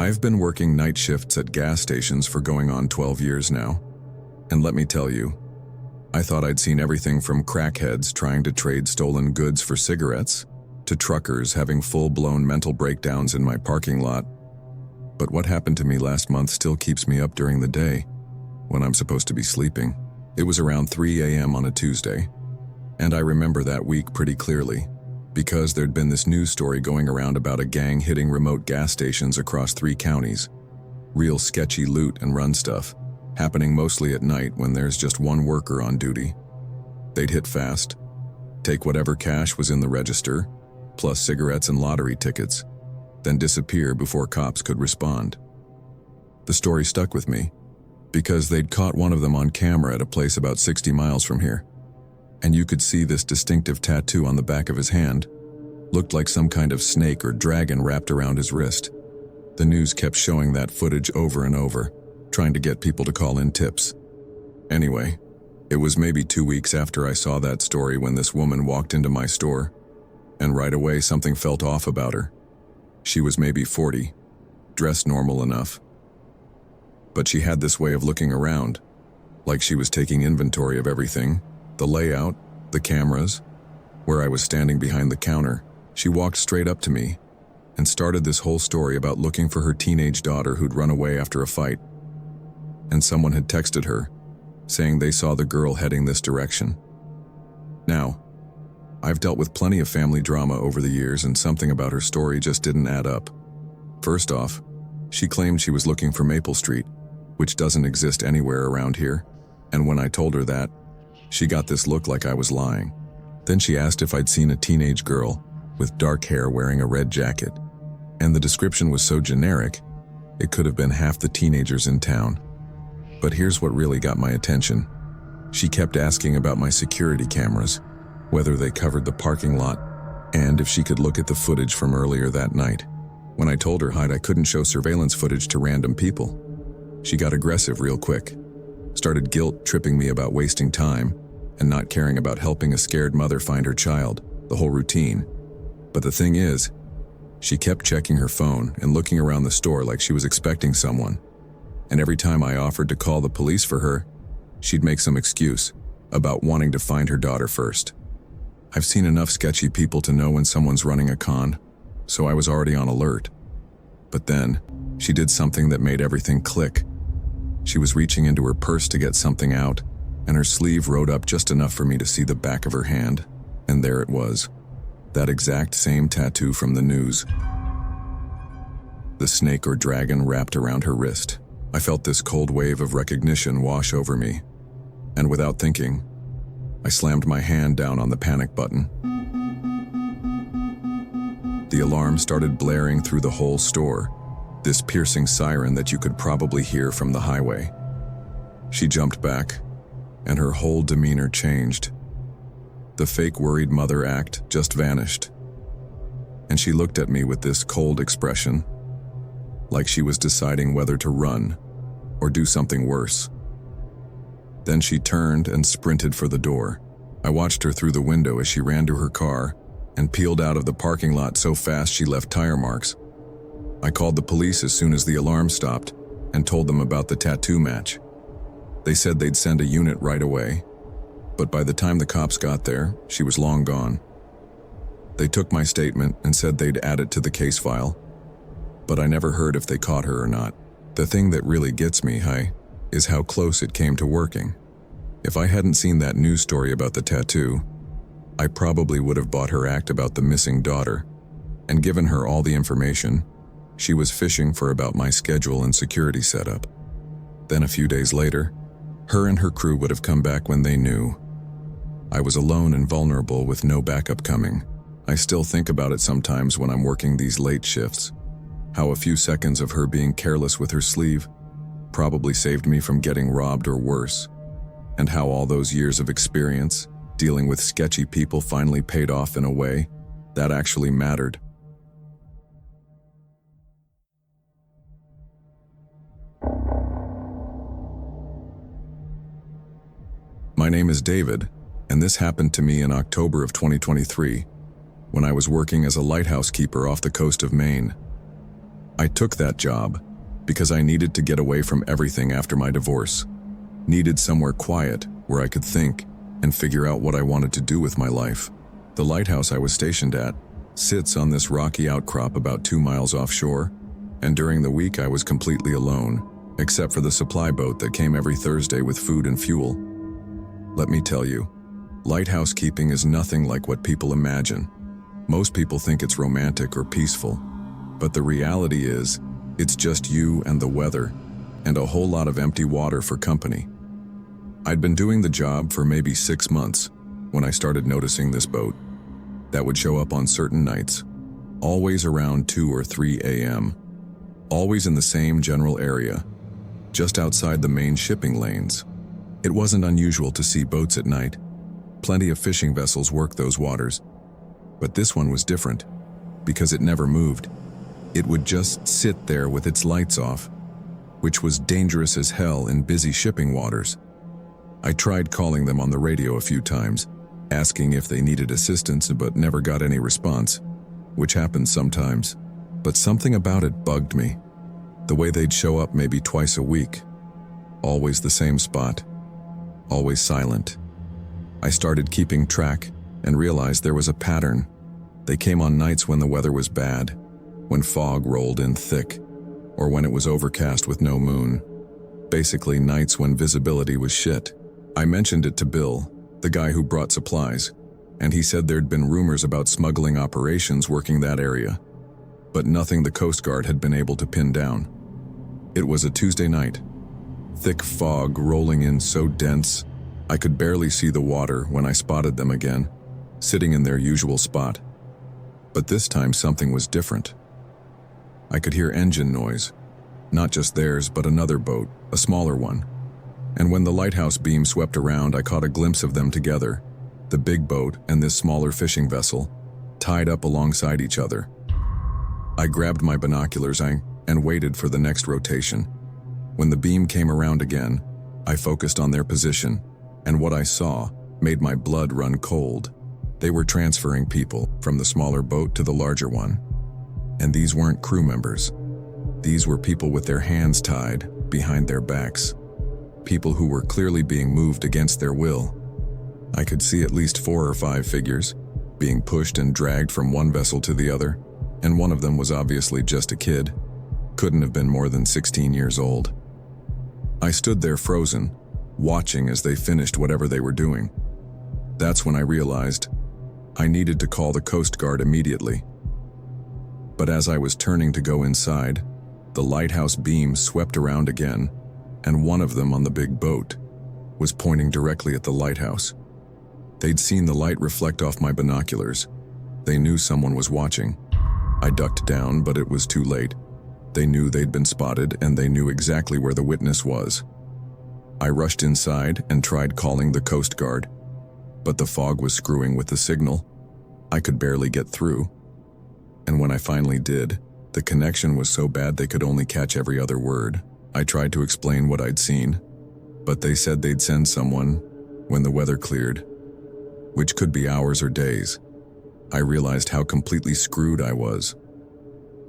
I've been working night shifts at gas stations for going on 12 years now. And let me tell you, I thought I'd seen everything from crackheads trying to trade stolen goods for cigarettes, to truckers having full-blown mental breakdowns in my parking lot. But what happened to me last month still keeps me up during the day, when I'm supposed to be sleeping. It was around 3 a.m. on a Tuesday, and I remember that week pretty clearly, because there'd been this news story going around about a gang hitting remote gas stations across 3 counties. Real sketchy loot and run stuff, happening mostly at night when there's just one worker on duty. They'd hit fast, take whatever cash was in the register, plus cigarettes and lottery tickets, then disappear before cops could respond. The story stuck with me, because they'd caught one of them on camera at a place about 60 miles from here. And you could see this distinctive tattoo on the back of his hand. Looked like some kind of snake or dragon wrapped around his wrist. The news kept showing that footage over and over, trying to get people to call in tips. Anyway, it was maybe 2 weeks after I saw that story when this woman walked into my store, and right away something felt off about her. She was maybe 40, dressed normal enough. But she had this way of looking around, like she was taking inventory of everything. The layout, the cameras, where I was standing behind the counter. She walked straight up to me and started this whole story about looking for her teenage daughter who'd run away after a fight. And someone had texted her, saying they saw the girl heading this direction. Now, I've dealt with plenty of family drama over the years, and something about her story just didn't add up. First off, she claimed she was looking for Maple Street, which doesn't exist anywhere around here, and when I told her that, she got this look like I was lying. Then she asked if I'd seen a teenage girl with dark hair wearing a red jacket, and the description was so generic, it could have been half the teenagers in town. But here's what really got my attention. She kept asking about my security cameras, whether they covered the parking lot, and if she could look at the footage from earlier that night. When I told her I couldn't show surveillance footage to random people, she got aggressive real quick. Started guilt-tripping me about wasting time and not caring about helping a scared mother find her child, the whole routine. But the thing is, she kept checking her phone and looking around the store like she was expecting someone. And every time I offered to call the police for her, she'd make some excuse about wanting to find her daughter first. I've seen enough sketchy people to know when someone's running a con, so I was already on alert. But then, she did something that made everything click. She was reaching into her purse to get something out, and her sleeve rode up just enough for me to see the back of her hand, and there it was. That exact same tattoo from the news. The snake or dragon wrapped around her wrist. I felt this cold wave of recognition wash over me, and without thinking, I slammed my hand down on the panic button. The alarm started blaring through the whole store, this piercing siren that you could probably hear from the highway. She jumped back, and her whole demeanor changed. The fake worried mother act just vanished, and she looked at me with this cold expression, like she was deciding whether to run or do something worse. Then she turned and sprinted for the door. I watched her through the window as she ran to her car and peeled out of the parking lot so fast she left tire marks. I called the police as soon as the alarm stopped and told them about the tattoo match. They said they'd send a unit right away, but by the time the cops got there, she was long gone. They took my statement and said they'd add it to the case file, but I never heard if they caught her or not. The thing that really gets me, is how close it came to working. If I hadn't seen that news story about the tattoo, I probably would have bought her act about the missing daughter and given her all the information she was fishing for about my schedule and security setup. Then a few days later, her and her crew would have come back when they knew. I was alone and vulnerable with no backup coming. I still think about it sometimes when I'm working these late shifts, how a few seconds of her being careless with her sleeve probably saved me from getting robbed or worse, and how all those years of experience dealing with sketchy people finally paid off in a way that actually mattered. My name is David, and this happened to me in October of 2023, when I was working as a lighthouse keeper off the coast of Maine. I took that job because I needed to get away from everything after my divorce. Needed somewhere quiet where I could think and figure out what I wanted to do with my life. The lighthouse I was stationed at sits on this rocky outcrop about 2 miles offshore, and during the week I was completely alone, except for the supply boat that came every Thursday with food and fuel. Let me tell you, lighthouse keeping is nothing like what people imagine. Most people think it's romantic or peaceful, but the reality is, it's just you and the weather, and a whole lot of empty water for company. I'd been doing the job for maybe 6 months when I started noticing this boat that would show up on certain nights, always around 2 or 3 a.m., always in the same general area, just outside the main shipping lanes. It wasn't unusual to see boats at night. Plenty of fishing vessels work those waters. But this one was different, because it never moved. It would just sit there with its lights off, which was dangerous as hell in busy shipping waters. I tried calling them on the radio a few times, asking if they needed assistance, but never got any response, which happens sometimes. But something about it bugged me. The way they'd show up maybe twice a week, always the same spot, always silent. I started keeping track and realized there was a pattern. They came on nights when the weather was bad, when fog rolled in thick, or when it was overcast with no moon. Basically nights when visibility was shit. I mentioned it to Bill, the guy who brought supplies, and he said there'd been rumors about smuggling operations working that area, but nothing the Coast Guard had been able to pin down. It was a Tuesday night. Thick fog rolling in so dense, I could barely see the water when I spotted them again, sitting in their usual spot. But this time something was different. I could hear engine noise, not just theirs but another boat, a smaller one. And when the lighthouse beam swept around, I caught a glimpse of them together, the big boat and this smaller fishing vessel, tied up alongside each other. I grabbed my binoculars and waited for the next rotation. When the beam came around again, I focused on their position, and what I saw made my blood run cold. They were transferring people from the smaller boat to the larger one. And these weren't crew members. These were people with their hands tied behind their backs. People who were clearly being moved against their will. I could see at least 4 or 5 figures being pushed and dragged from one vessel to the other, and one of them was obviously just a kid. Couldn't have been more than 16 years old. I stood there frozen, watching as they finished whatever they were doing. That's when I realized I needed to call the Coast Guard immediately. But as I was turning to go inside, the lighthouse beam swept around again, and one of them on the big boat was pointing directly at the lighthouse. They'd seen the light reflect off my binoculars. They knew someone was watching. I ducked down, but it was too late. They knew they'd been spotted, and they knew exactly where the witness was. I rushed inside and tried calling the Coast Guard, but the fog was screwing with the signal. I could barely get through. And when I finally did, the connection was so bad they could only catch every other word. I tried to explain what I'd seen, but they said they'd send someone when the weather cleared, which could be hours or days. I realized how completely screwed I was.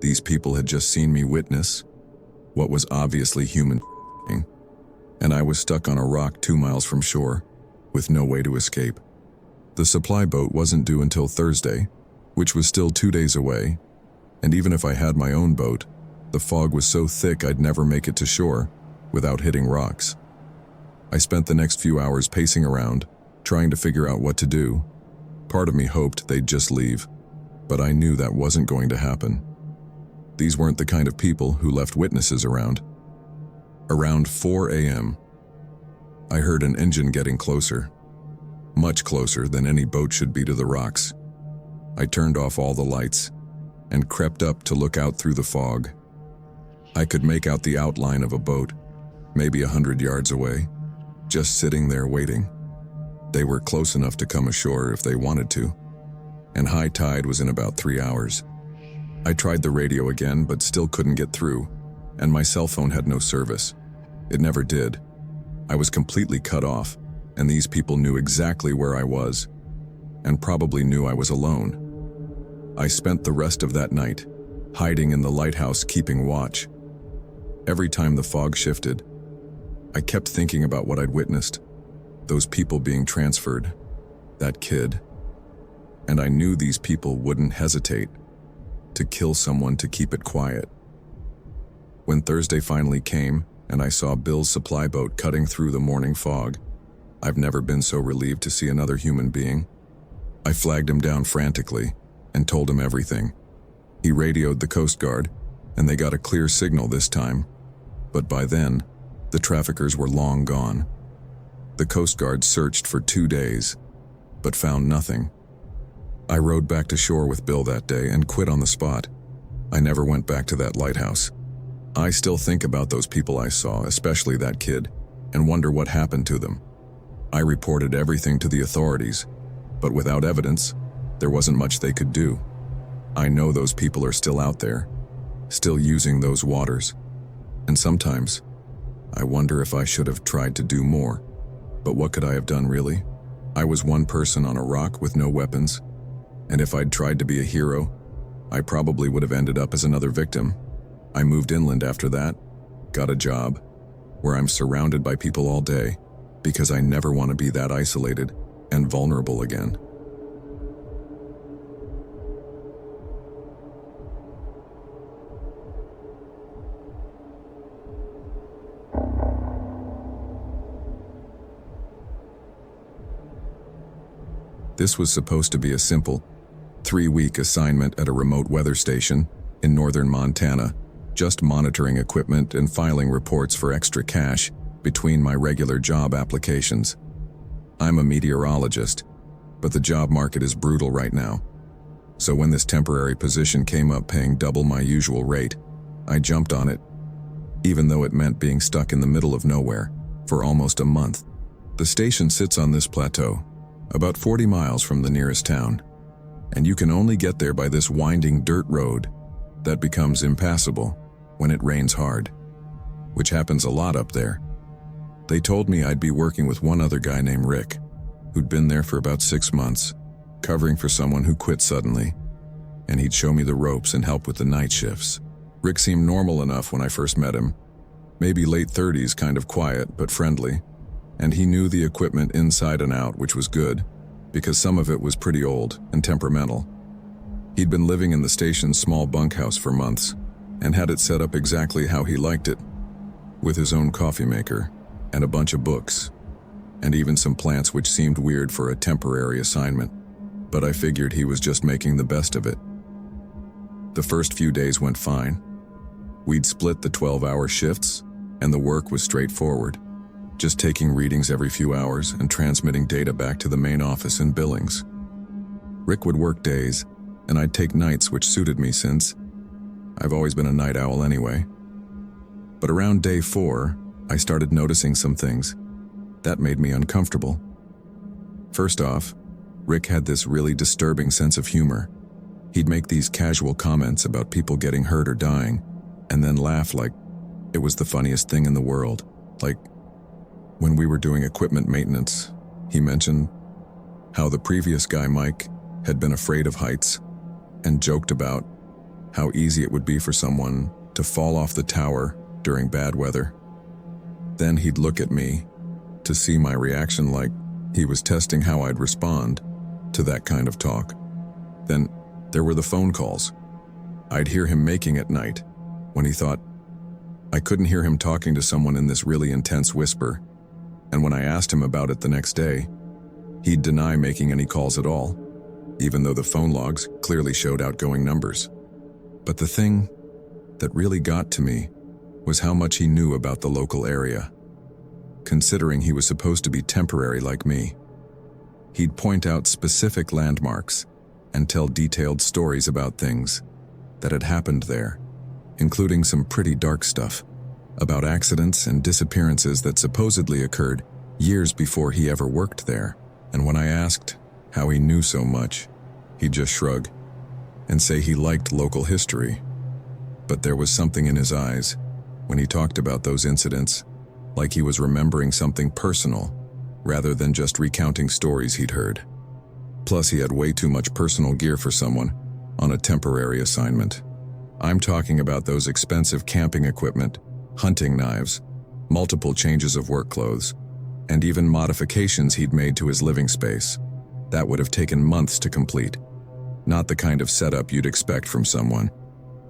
These people had just seen me witness what was obviously human, and I was stuck on a rock 2 miles from shore, with no way to escape. The supply boat wasn't due until Thursday, which was still 2 days away, and even if I had my own boat, the fog was so thick I'd never make it to shore without hitting rocks. I spent the next few hours pacing around, trying to figure out what to do. Part of me hoped they'd just leave, but I knew that wasn't going to happen. These weren't the kind of people who left witnesses around. Around 4 a.m., I heard an engine getting closer, much closer than any boat should be to the rocks. I turned off all the lights and crept up to look out through the fog. I could make out the outline of a boat, maybe 100 yards away, just sitting there waiting. They were close enough to come ashore if they wanted to, and high tide was in about 3 hours. I tried the radio again, but still couldn't get through, and my cell phone had no service. It never did. I was completely cut off, and these people knew exactly where I was, and probably knew I was alone. I spent the rest of that night hiding in the lighthouse keeping watch. Every time the fog shifted, I kept thinking about what I'd witnessed, those people being transferred, that kid. And I knew these people wouldn't hesitate to kill someone to keep it quiet. When Thursday finally came and I saw Bill's supply boat cutting through the morning fog, I've never been so relieved to see another human being. I flagged him down frantically and told him everything. He radioed the Coast Guard, and they got a clear signal this time. But by then, the traffickers were long gone. The Coast Guard searched for 2 days, but found nothing. I rowed back to shore with Bill that day and quit on the spot. I never went back to that lighthouse. I still think about those people I saw, especially that kid, and wonder what happened to them. I reported everything to the authorities, but without evidence, there wasn't much they could do. I know those people are still out there, still using those waters. And sometimes, I wonder if I should have tried to do more. But what could I have done, really? I was one person on a rock with no weapons, and if I'd tried to be a hero, I probably would have ended up as another victim. I moved inland after that, got a job, where I'm surrounded by people all day, because I never want to be that isolated and vulnerable again. This was supposed to be a simple, 3-week assignment at a remote weather station in northern Montana, just monitoring equipment and filing reports for extra cash between my regular job applications. I'm a meteorologist, but the job market is brutal right now. So when this temporary position came up paying double my usual rate, I jumped on it, even though it meant being stuck in the middle of nowhere for almost a month. The station sits on this plateau, about 40 miles from the nearest town, and you can only get there by this winding dirt road that becomes impassable when it rains hard, which happens a lot up there. They told me I'd be working with one other guy named Rick, who'd been there for about 6 months, covering for someone who quit suddenly, and he'd show me the ropes and help with the night shifts. Rick seemed normal enough when I first met him, maybe late 30s, kind of quiet but friendly, and he knew the equipment inside and out, which was good, because some of it was pretty old and temperamental. He'd been living in the station's small bunkhouse for months, and had it set up exactly how he liked it, with his own coffee maker, and a bunch of books, and even some plants which seemed weird for a temporary assignment, but I figured he was just making the best of it. The first few days went fine. We'd split the 12-hour shifts, and the work was straightforward, just taking readings every few hours and transmitting data back to the main office in Billings. Rick would work days, and I'd take nights, which suited me since I've always been a night owl anyway. But around day 4, I started noticing some things that made me uncomfortable. First off, Rick had this really disturbing sense of humor. He'd make these casual comments about people getting hurt or dying, and then laugh like it was the funniest thing in the world. Like, when we were doing equipment maintenance, he mentioned how the previous guy, Mike, had been afraid of heights, and joked about how easy it would be for someone to fall off the tower during bad weather. Then he'd look at me to see my reaction, like he was testing how I'd respond to that kind of talk. Then there were the phone calls I'd hear him making at night when he thought I couldn't hear him talking to someone in this really intense whisper, and when I asked him about it the next day, he'd deny making any calls at all, even though the phone logs clearly showed outgoing numbers. But the thing that really got to me was how much he knew about the local area. Considering he was supposed to be temporary like me, he'd point out specific landmarks and tell detailed stories about things that had happened there, including some pretty dark stuff about accidents and disappearances that supposedly occurred years before he ever worked there. And when I asked how he knew so much, he'd just shrug and say he liked local history. But there was something in his eyes when he talked about those incidents, like he was remembering something personal rather than just recounting stories he'd heard. Plus, he had way too much personal gear for someone on a temporary assignment. I'm talking about those expensive camping equipment, hunting knives, multiple changes of work clothes, and even modifications he'd made to his living space. That would have taken months to complete. Not the kind of setup you'd expect from someone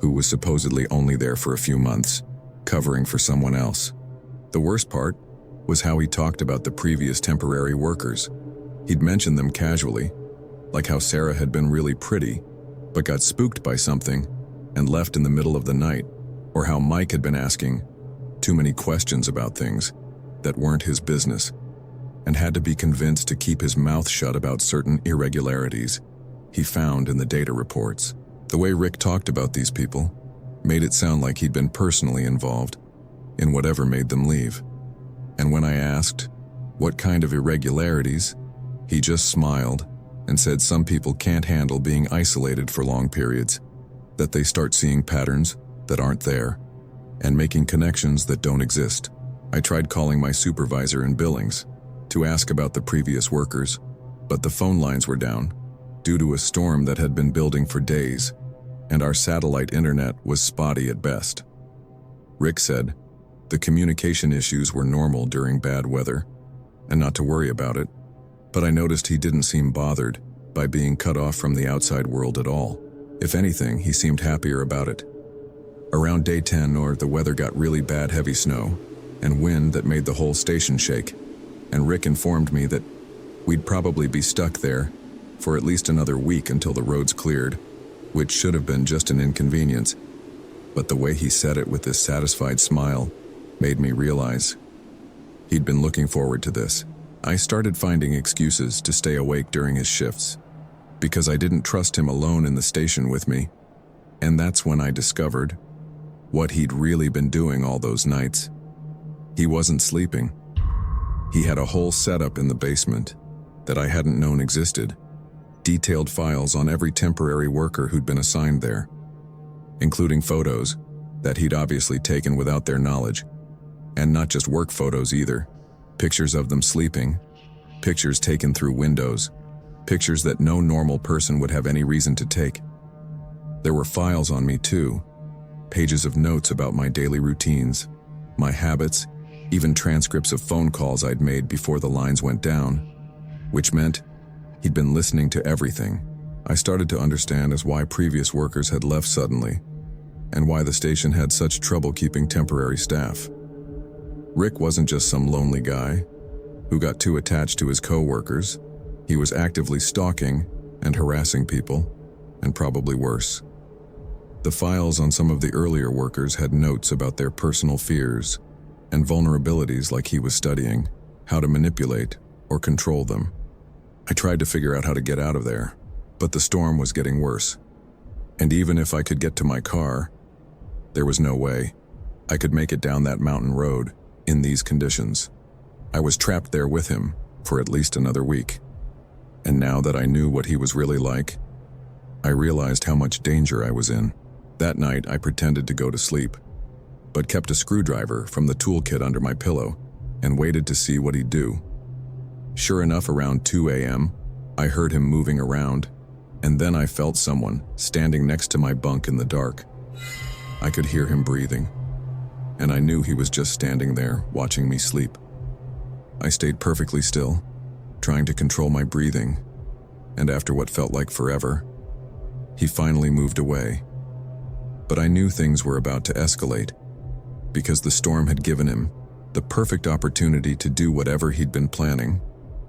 who was supposedly only there for a few months, covering for someone else. The worst part was how he talked about the previous temporary workers. He'd mentioned them casually, like how Sarah had been really pretty, but got spooked by something and left in the middle of the night, or how Mike had been asking too many questions about things that weren't his business, and had to be convinced to keep his mouth shut about certain irregularities he found in the data reports. The way Rick talked about these people made it sound like he'd been personally involved in whatever made them leave. And when I asked what kind of irregularities, he just smiled and said some people can't handle being isolated for long periods, that they start seeing patterns that aren't there and making connections that don't exist. I tried calling my supervisor in Billings to ask about the previous workers, but the phone lines were down due to a storm that had been building for days, and our satellite internet was spotty at best. Rick said the communication issues were normal during bad weather and not to worry about it, but I noticed he didn't seem bothered by being cut off from the outside world at all. If anything, he seemed happier about it. Around day 10, the weather got really bad, heavy snow and wind that made the whole station shake, and Rick informed me that we'd probably be stuck there for at least another week until the roads cleared, which should have been just an inconvenience. But the way he said it with this satisfied smile made me realize he'd been looking forward to this. I started finding excuses to stay awake during his shifts because I didn't trust him alone in the station with me, and that's when I discovered what he'd really been doing all those nights. He wasn't sleeping. He had a whole setup in the basement that I hadn't known existed, detailed files on every temporary worker who'd been assigned there, including photos that he'd obviously taken without their knowledge, and not just work photos either, pictures of them sleeping, pictures taken through windows, pictures that no normal person would have any reason to take. There were files on me too, pages of notes about my daily routines, my habits, even transcripts of phone calls I'd made before the lines went down, which meant he'd been listening to everything. I started to understand as why previous workers had left suddenly, and why the station had such trouble keeping temporary staff. Rick wasn't just some lonely guy who got too attached to his co-workers. He was actively stalking and harassing people, and probably worse. The files on some of the earlier workers had notes about their personal fears and vulnerabilities, like he was studying how to manipulate or control them. I tried to figure out how to get out of there, but the storm was getting worse. And even if I could get to my car, there was no way I could make it down that mountain road in these conditions. I was trapped there with him for at least another week. And now that I knew what he was really like, I realized how much danger I was in. That night, I pretended to go to sleep, but kept a screwdriver from the toolkit under my pillow and waited to see what he'd do. Sure enough, around 2 a.m., I heard him moving around, and then I felt someone standing next to my bunk in the dark. I could hear him breathing, and I knew he was just standing there watching me sleep. I stayed perfectly still, trying to control my breathing, and after what felt like forever, he finally moved away. But I knew things were about to escalate, because the storm had given him the perfect opportunity to do whatever he'd been planning,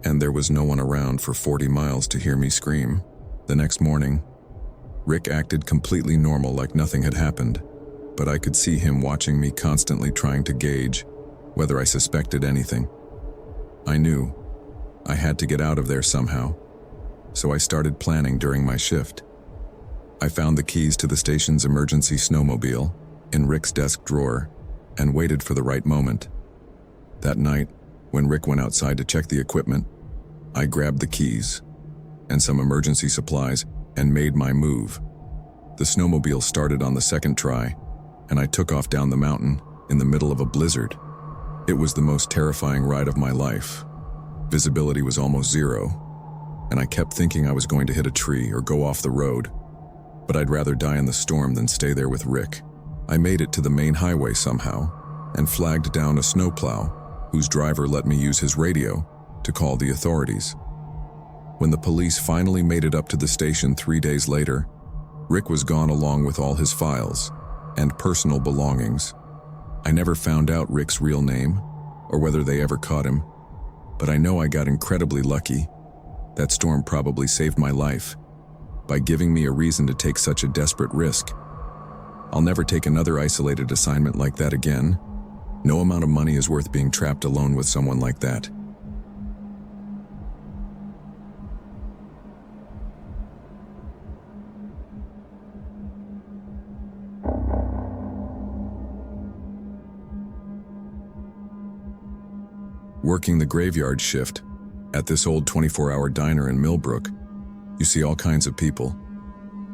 and there was no one around for 40 miles to hear me scream. The next morning, Rick acted completely normal, like nothing had happened, but I could see him watching me, constantly trying to gauge whether I suspected anything. I knew I had to get out of there somehow, so I started planning during my shift. I found the keys to the station's emergency snowmobile in Rick's desk drawer and waited for the right moment. That night, when Rick went outside to check the equipment, I grabbed the keys and some emergency supplies and made my move. The snowmobile started on the second try, and I took off down the mountain in the middle of a blizzard. It was the most terrifying ride of my life. Visibility was almost zero, and I kept thinking I was going to hit a tree or go off the road. but I'd rather die in the storm than stay there with Rick. I made it to the main highway somehow and flagged down a snowplow whose driver let me use his radio to call the authorities. When the police finally made it up to the station 3 days later, Rick was gone along with all his files and personal belongings. I never found out Rick's real name or whether they ever caught him, but I know I got incredibly lucky. That storm probably saved my life by giving me a reason to take such a desperate risk. I'll never take another isolated assignment like that again. No amount of money is worth being trapped alone with someone like that. Working the graveyard shift at this old 24-hour diner in Millbrook, you see all kinds of people.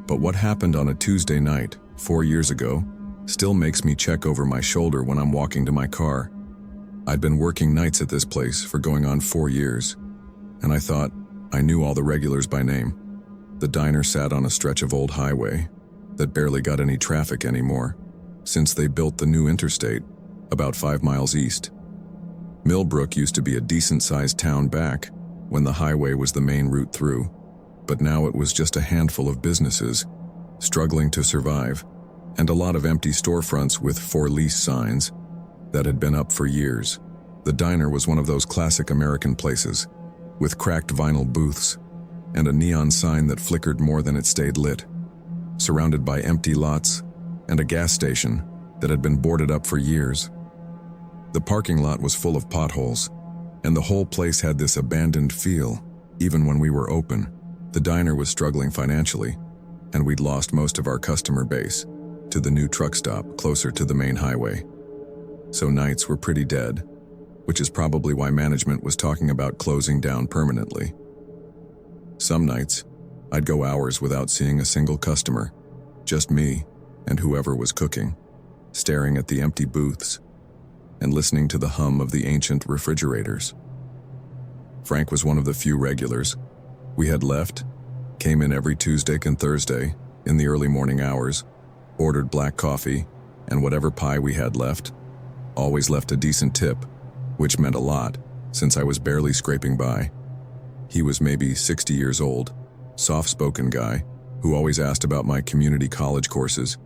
But what happened on a Tuesday night 4 years ago still makes me check over my shoulder when I'm walking to my car. I'd been working nights at this place for going on 4 years, and I thought I knew all the regulars by name. The diner sat on a stretch of old highway that barely got any traffic anymore since they built the new interstate about 5 miles east. Millbrook used to be a decent-sized town back when the highway was the main route through, but now it was just a handful of businesses struggling to survive and a lot of empty storefronts with for lease signs that had been up for years. The diner was one of those classic American places with cracked vinyl booths and a neon sign that flickered more than it stayed lit, surrounded by empty lots and a gas station that had been boarded up for years. The parking lot was full of potholes, and the whole place had this abandoned feel, even when we were open. The diner was struggling financially, and we'd lost most of our customer base to the new truck stop closer to the main highway. So nights were pretty dead, which is probably why management was talking about closing down permanently. Some nights, I'd go hours without seeing a single customer, just me and whoever was cooking, staring at the empty booths and listening to the hum of the ancient refrigerators. Frank was one of the few regulars. We had left, came in every Tuesday and Thursday in the early morning hours, ordered black coffee and whatever pie we had left, always left a decent tip, which meant a lot since I was barely scraping by. He was maybe 60 years old, soft-spoken guy who always asked about my community college courses,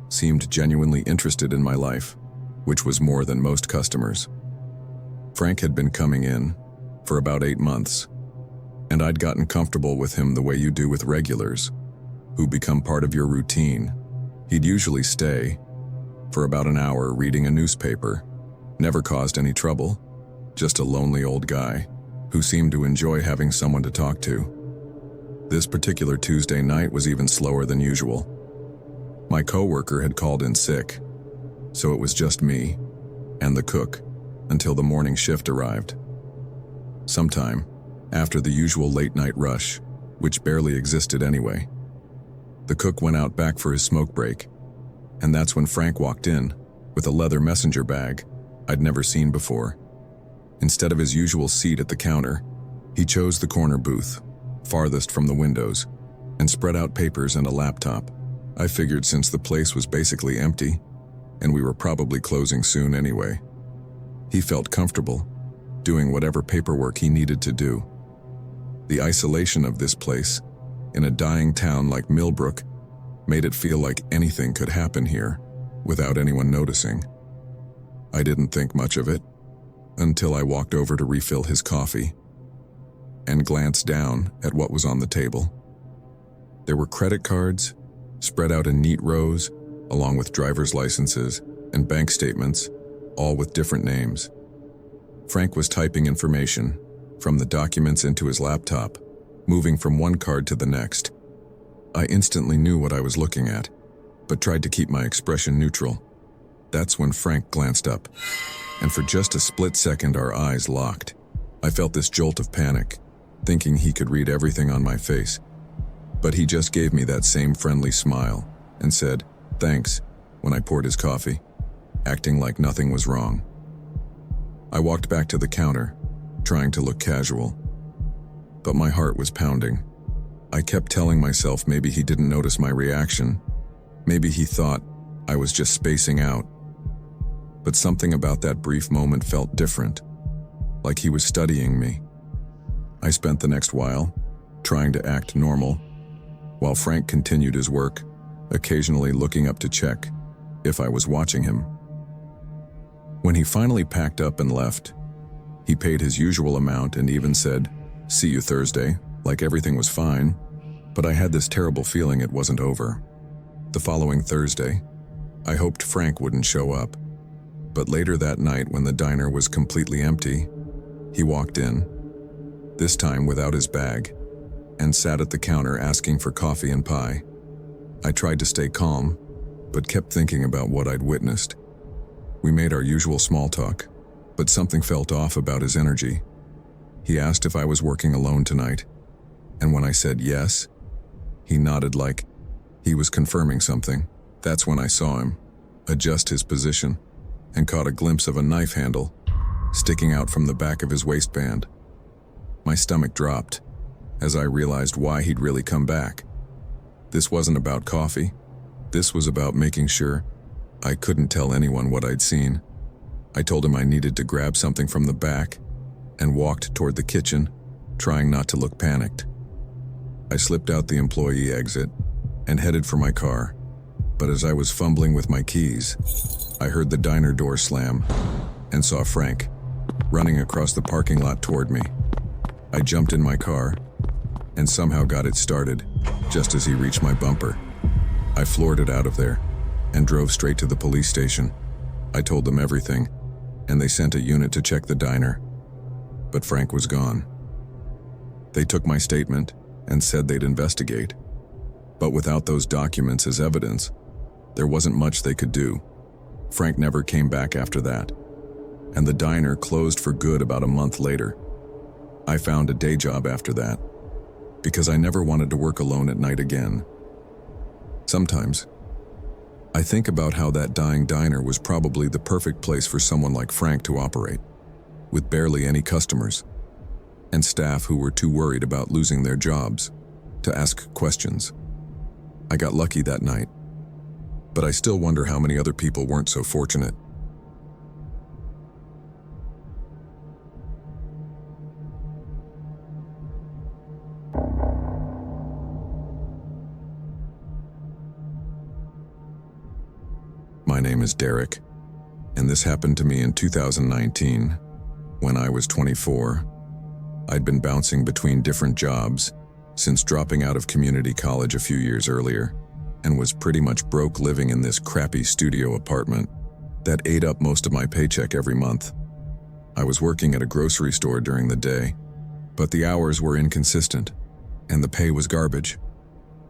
seemed genuinely interested in my life, which was more than most customers. Frank had been coming in for about 8 months, and I'd gotten comfortable with him the way you do with regulars, who become part of your routine. He'd usually stay for about an hour reading a newspaper, never caused any trouble, just a lonely old guy who seemed to enjoy having someone to talk to. This particular Tuesday night was even slower than usual. My coworker had called in sick, so it was just me and the cook until the morning shift arrived. Sometime after the usual late-night rush, which barely existed anyway, the cook went out back for his smoke break, and that's when Frank walked in with a leather messenger bag I'd never seen before. Instead of his usual seat at the counter, he chose the corner booth, farthest from the windows, and spread out papers and a laptop. I figured since the place was basically empty, and we were probably closing soon anyway, he felt comfortable doing whatever paperwork he needed to do. The isolation of this place, in a dying town like Millbrook, made it feel like anything could happen here without anyone noticing. I didn't think much of it until I walked over to refill his coffee and glanced down at what was on the table. There were credit cards spread out in neat rows, along with driver's licenses and bank statements, all with different names. Frank was typing information from the documents into his laptop, moving from one card to the next. I instantly knew what I was looking at, but tried to keep my expression neutral. That's when Frank glanced up, and for just a split second our eyes locked. I felt this jolt of panic, thinking he could read everything on my face. But he just gave me that same friendly smile and said, "Thanks," when I poured his coffee, acting like nothing was wrong. I walked back to the counter, trying to look casual, but my heart was pounding. I kept telling myself maybe he didn't notice my reaction. Maybe he thought I was just spacing out. But something about that brief moment felt different, like he was studying me. I spent the next while trying to act normal, while Frank continued his work, occasionally looking up to check if I was watching him. When he finally packed up and left, he paid his usual amount and even said, "See you Thursday," like everything was fine, but I had this terrible feeling it wasn't over. The following Thursday, I hoped Frank wouldn't show up, but later that night when the diner was completely empty, he walked in, this time without his bag, and sat at the counter asking for coffee and pie. I tried to stay calm, but kept thinking about what I'd witnessed. We made our usual small talk, but something felt off about his energy. He asked if I was working alone tonight, and when I said yes, he nodded like he was confirming something. That's when I saw him adjust his position and caught a glimpse of a knife handle sticking out from the back of his waistband. My stomach dropped as I realized why he'd really come back. This wasn't about coffee. This was about making sure I couldn't tell anyone what I'd seen. I told him I needed to grab something from the back and walked toward the kitchen, trying not to look panicked. I slipped out the employee exit and headed for my car, but as I was fumbling with my keys, I heard the diner door slam and saw Frank running across the parking lot toward me. I jumped in my car and somehow got it started just as he reached my bumper. I floored it out of there and drove straight to the police station. I told them everything, and they sent a unit to check the diner. But Frank was gone. They took my statement and said they'd investigate. But without those documents as evidence, there wasn't much they could do. Frank never came back after that, and the diner closed for good about a month later. I found a day job after that, because I never wanted to work alone at night again. Sometimes, I think about how that dying diner was probably the perfect place for someone like Frank to operate, with barely any customers, and staff who were too worried about losing their jobs to ask questions. I got lucky that night, but I still wonder how many other people weren't so fortunate. My name is Derek, and this happened to me in 2019, when I was 24. I'd been bouncing between different jobs since dropping out of community college a few years earlier, and was pretty much broke living in this crappy studio apartment that ate up most of my paycheck every month. I was working at a grocery store during the day, but the hours were inconsistent, and the pay was garbage.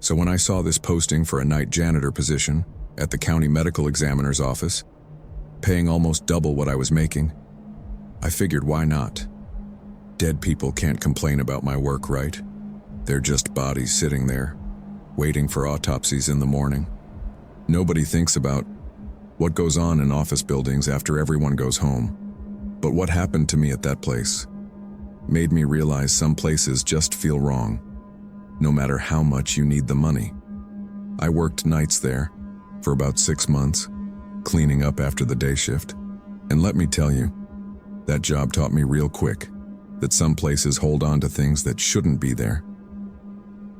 So when I saw this posting for a night janitor position at the county medical examiner's office, paying almost double what I was making, I figured why not? Dead people can't complain about my work, right? They're just bodies sitting there, waiting for autopsies in the morning. Nobody thinks about what goes on in office buildings after everyone goes home. But what happened to me at that place made me realize some places just feel wrong, no matter how much you need the money. I worked nights there for about 6 months, cleaning up after the day shift. And let me tell you, that job taught me real quick that some places hold on to things that shouldn't be there.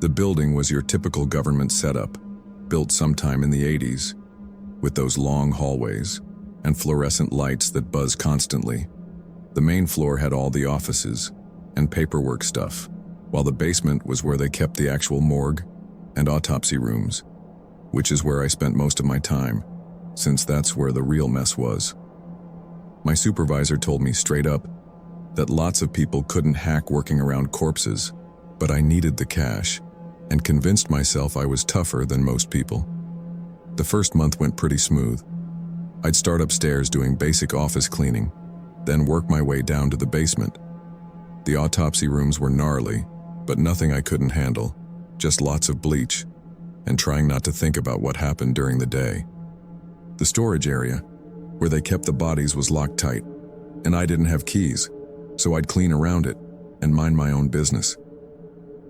The building was your typical government setup, built sometime in the 80s, with those long hallways and fluorescent lights that buzz constantly. The main floor had all the offices and paperwork stuff, while the basement was where they kept the actual morgue and autopsy rooms, which is where I spent most of my time, since that's where the real mess was. My supervisor told me straight up that lots of people couldn't hack working around corpses, but I needed the cash, and convinced myself I was tougher than most people. The first month went pretty smooth. I'd start upstairs doing basic office cleaning, then work my way down to the basement. The autopsy rooms were gnarly, but nothing I couldn't handle, just lots of bleach, and trying not to think about what happened during the day. The storage area, where they kept the bodies, was locked tight, and I didn't have keys, so I'd clean around it and mind my own business.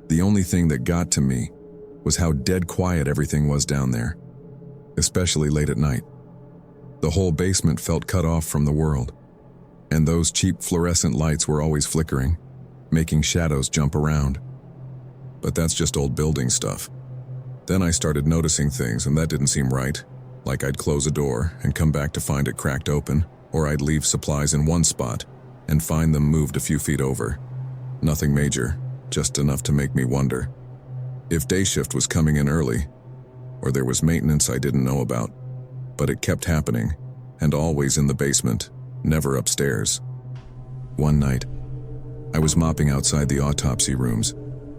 The only thing that got to me was how dead quiet everything was down there, especially late at night. The whole basement felt cut off from the world, and those cheap fluorescent lights were always flickering, making shadows jump around. But that's just old building stuff. Then I started noticing things, and that didn't seem right, like I'd close a door and come back to find it cracked open, or I'd leave supplies in one spot and find them moved a few feet over. Nothing major, just enough to make me wonder if day shift was coming in early, or there was maintenance I didn't know about. But it kept happening, and always in the basement, never upstairs. One night, I was mopping outside the autopsy rooms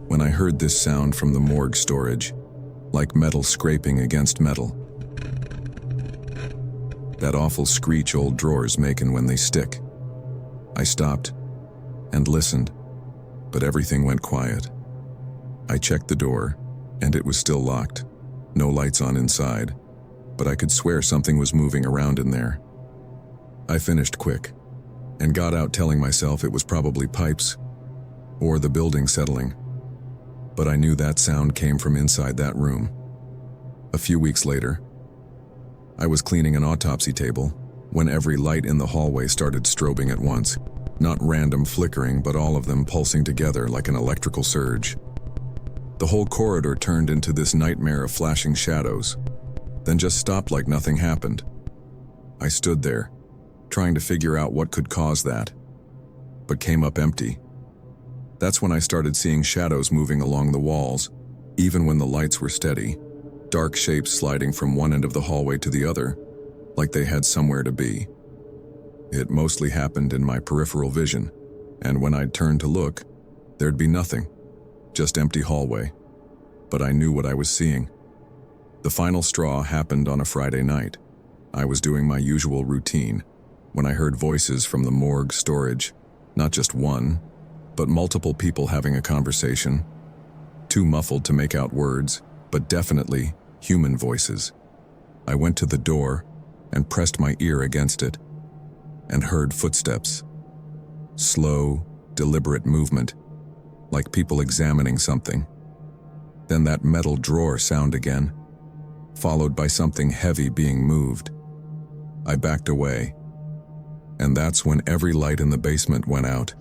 when I heard this sound from the morgue storage, like metal scraping against metal. That awful screech old drawers making when they stick. I stopped and listened, but everything went quiet. I checked the door, and it was still locked. No lights on inside, but I could swear something was moving around in there. I finished quick and got out telling myself it was probably pipes or the building settling. But I knew that sound came from inside that room. A few weeks later, I was cleaning an autopsy table when every light in the hallway started strobing at once. Not random flickering, but all of them pulsing together like an electrical surge. The whole corridor turned into this nightmare of flashing shadows, then just stopped like nothing happened. I stood there, trying to figure out what could cause that, but came up empty. That's when I started seeing shadows moving along the walls, even when the lights were steady, dark shapes sliding from one end of the hallway to the other, like they had somewhere to be. It mostly happened in my peripheral vision, and when I'd turn to look, there'd be nothing, just empty hallway. But I knew what I was seeing. The final straw happened on a Friday night. I was doing my usual routine when I heard voices from the morgue storage, not just one, but multiple people having a conversation, too muffled to make out words, but definitely human voices. I went to the door and pressed my ear against it and heard footsteps. Slow, deliberate movement, like people examining something. Then that metal drawer sound again, followed by something heavy being moved. I backed away, and that's when every light in the basement went out.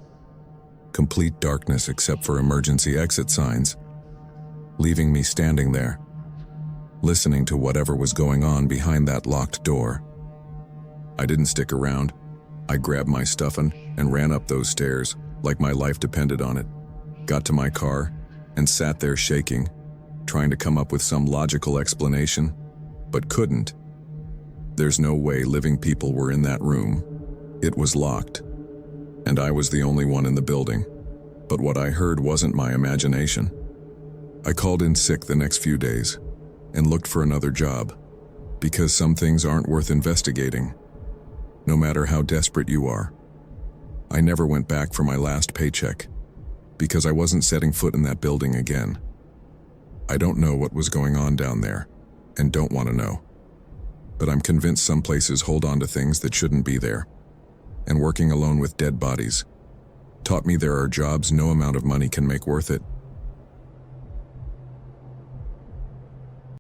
Complete darkness except for emergency exit signs, leaving me standing there, listening to whatever was going on behind that locked door. I didn't stick around. I grabbed my stuff and ran up those stairs like my life depended on it. Got to my car and sat there shaking, trying to come up with some logical explanation, but couldn't. There's no way living people were in that room. It was locked, and I was the only one in the building. But what I heard wasn't my imagination. I called in sick the next few days and looked for another job, because some things aren't worth investigating, no matter how desperate you are. I never went back for my last paycheck, because I wasn't setting foot in that building again. I don't know what was going on down there, and don't want to know. But I'm convinced some places hold on to things that shouldn't be there. And working alone with dead bodies taught me there are jobs no amount of money can make worth it.